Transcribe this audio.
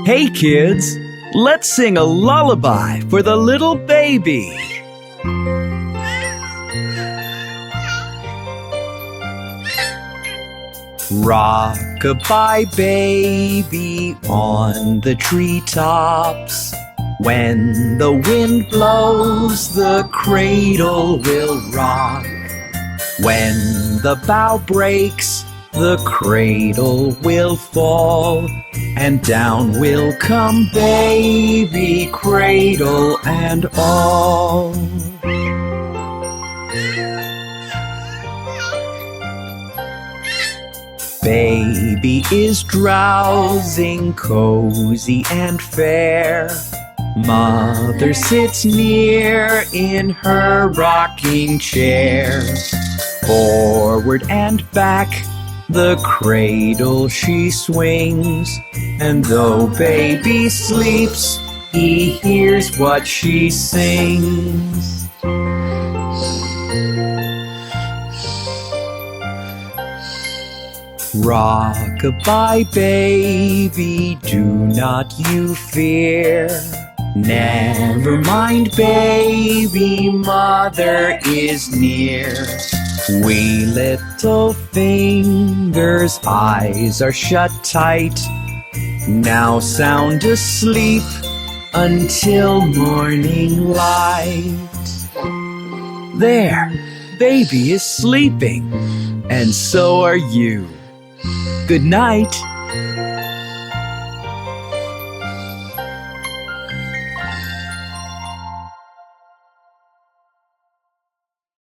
Hey kids, let's sing a lullaby for the little baby. Rock-a-bye baby on the treetops. When the wind blows, the cradle will rock. When the bough breaks, the cradle will fall, and down will come baby, cradle and all. Baby is drowsing, cozy and fair. Mother sits near in her rocking chair. Forward and back, the cradle she swings, and though baby sleeps, he hears what she sings. Rock-a-bye baby, do not you fear. Never mind baby, mother is near. Wee little fingers, eyes are shut tight. Now sound asleep until morning light. There, baby is sleeping, and so are you. Good night.